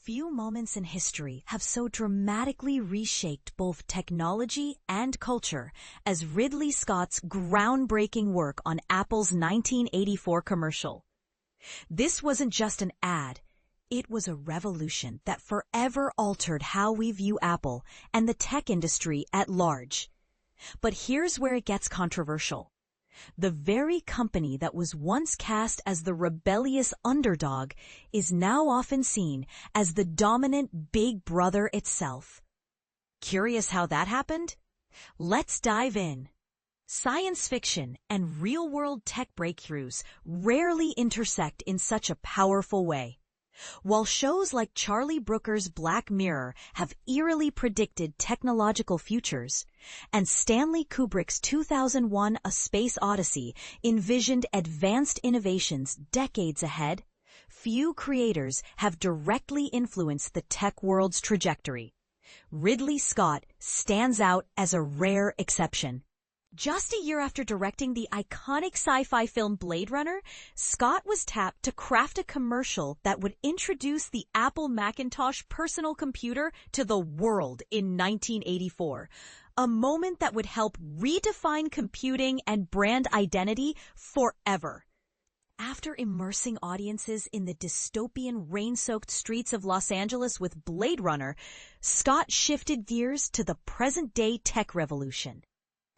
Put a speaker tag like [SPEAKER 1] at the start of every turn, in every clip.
[SPEAKER 1] Few moments in history have so dramatically reshaped both technology and culture as Ridley Scott's groundbreaking work on Apple's 1984 commercial. This wasn't just an ad. It was a revolution that forever altered how we view Apple and the tech industry at large. But here's where it gets controversial. The very company that was once cast as the rebellious underdog is now often seen as the dominant big brother itself. Curious how that happened? Let's dive in. Science fiction and real-world tech breakthroughs rarely intersect in such a powerful way. While shows like Charlie Brooker's Black Mirror have eerily predicted technological futures, and Stanley Kubrick's 2001 A Space Odyssey envisioned advanced innovations decades ahead, few creators have directly influenced the tech world's trajectory. Ridley Scott stands out as a rare exception. Just a year after directing the iconic sci-fi film Blade Runner, Scott was tapped to craft a commercial that would introduce the Apple Macintosh personal computer to the world in 1984, a moment that would help redefine computing and brand identity forever. After immersing audiences in the dystopian rain-soaked streets of Los Angeles with Blade Runner, Scott shifted gears to the present-day tech revolution.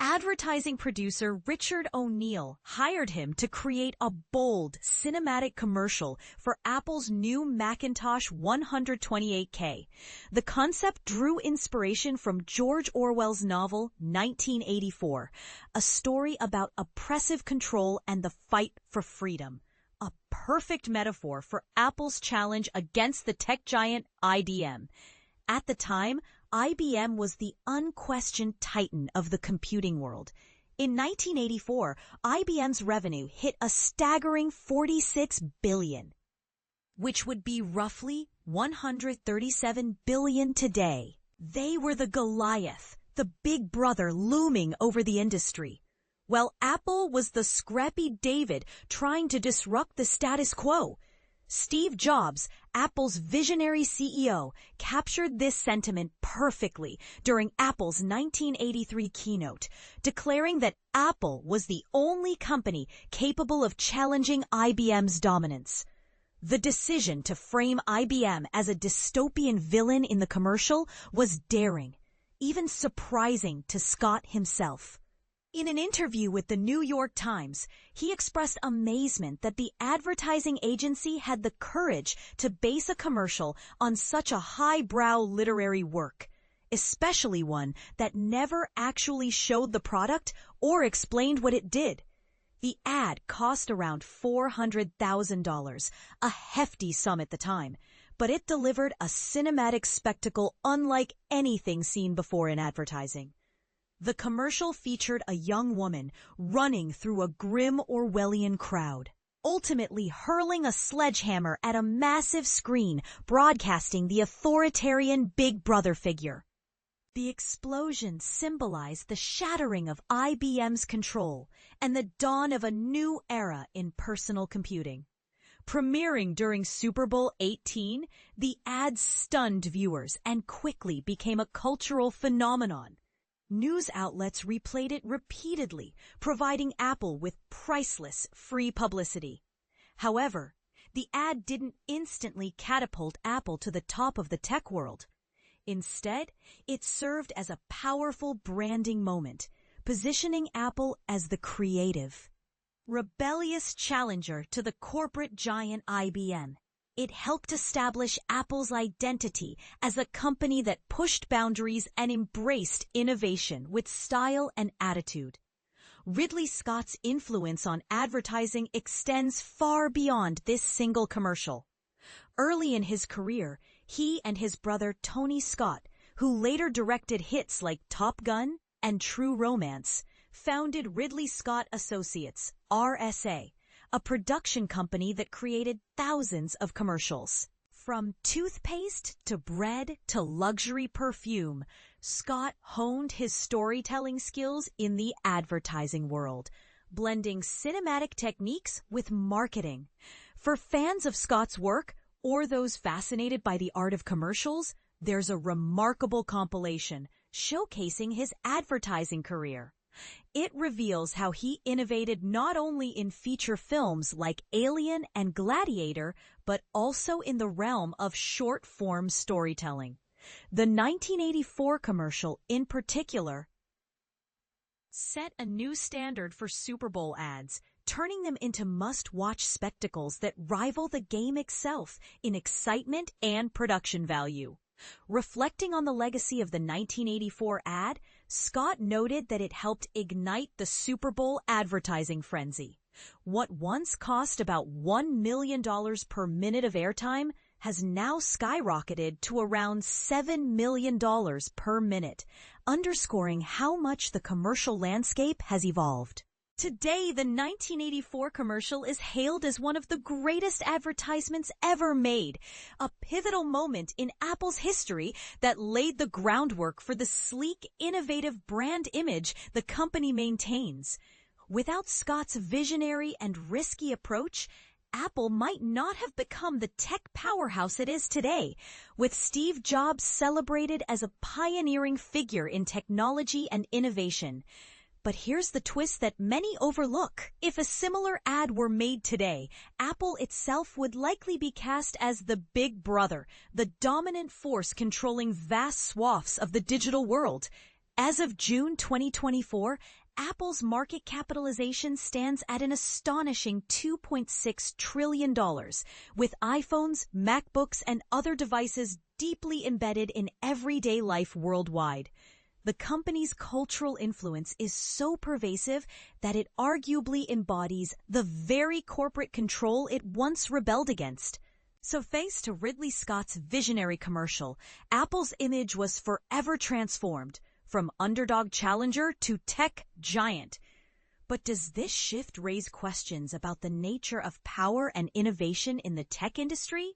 [SPEAKER 1] Advertising producer Richard O'Neill hired him to create a bold, cinematic commercial for Apple's new Macintosh 128K. The concept drew inspiration from George Orwell's novel 1984, a story about oppressive control and the fight for freedom. A perfect metaphor for Apple's challenge against the tech giant IBM. At the time, IBM was the unquestioned titan of the computing world. In 1984, IBM's revenue hit a staggering $46 billion, which would be roughly $137 billion today. They were the Goliath, the big brother looming over the industry. While Apple was the scrappy David trying to disrupt the status quo. Steve Jobs, Apple's visionary CEO, captured this sentiment perfectly during Apple's 1983 keynote, declaring that Apple was the only company capable of challenging IBM's dominance. The decision to frame IBM as a dystopian villain in the commercial was daring, even surprising to Scott himself. In an interview with the New York Times, he expressed amazement that the advertising agency had the courage to base a commercial on such a highbrow literary work, especially one that never actually showed the product or explained what it did. The ad cost around $400,000, a hefty sum at the time, but it delivered a cinematic spectacle unlike anything seen before in advertising. The commercial featured a young woman running through a grim Orwellian crowd, ultimately hurling a sledgehammer at a massive screen broadcasting the authoritarian Big Brother figure. The explosion symbolized the shattering of IBM's control and the dawn of a new era in personal computing. Premiering during Super Bowl XVIII, the ad stunned viewers and quickly became a cultural phenomenon. News outlets replayed it repeatedly, providing Apple with priceless free publicity. However, the ad didn't instantly catapult Apple to the top of the tech world. Instead, it served as a powerful branding moment, positioning Apple as the creative, rebellious challenger to the corporate giant IBM. It helped establish Apple's identity as a company that pushed boundaries and embraced innovation with style and attitude. Ridley Scott's influence on advertising extends far beyond this single commercial. Early in his career, he and his brother Tony Scott, who later directed hits like Top Gun and True Romance, founded Ridley Scott Associates, RSA, a production company that created thousands of commercials. From toothpaste to bread to luxury perfume, Scott honed his storytelling skills in the advertising world, blending cinematic techniques with marketing. For fans of Scott's work, Or those fascinated by the art of commercials? There's a remarkable compilation showcasing his advertising career. It reveals how he innovated not only in feature films like Alien and Gladiator, but also in the realm of short-form storytelling. The 1984 commercial, in particular, set a new standard for Super Bowl ads, turning them into must-watch spectacles that rival the game itself in excitement and production value. Reflecting on the legacy of the 1984 ad, Scott noted that it helped ignite the Super Bowl advertising frenzy. What once cost about $1 million per minute of airtime has now skyrocketed to around $7 million per minute, underscoring how much the commercial landscape has evolved. Today, the 1984 commercial is hailed as one of the greatest advertisements ever made, a pivotal moment in Apple's history that laid the groundwork for the sleek, innovative brand image the company maintains. Without Scott's visionary and risky approach, Apple might not have become the tech powerhouse it is today, with Steve Jobs celebrated as a pioneering figure in technology and innovation. But here's the twist that many overlook. If a similar ad were made today, Apple itself would likely be cast as the big brother, the dominant force controlling vast swaths of the digital world. As of June 2024, Apple's market capitalization stands at an astonishing $2.6 trillion, with iPhones, MacBooks, and other devices deeply embedded in everyday life worldwide. The company's cultural influence is so pervasive that it arguably embodies the very corporate control it once rebelled against. So thanks to Ridley Scott's visionary commercial, Apple's image was forever transformed, from underdog challenger to tech giant. But does this shift raise questions about the nature of power and innovation in the tech industry?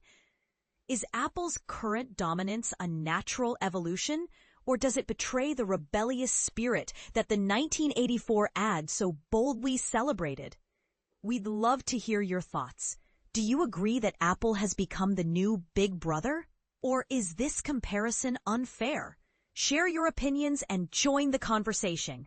[SPEAKER 1] Is Apple's current dominance a natural evolution, or does it betray the rebellious spirit that the 1984 ad so boldly celebrated? We'd love to hear your thoughts. Do you agree that Apple has become the new big brother? Or is this comparison unfair? Share your opinions and join the conversation.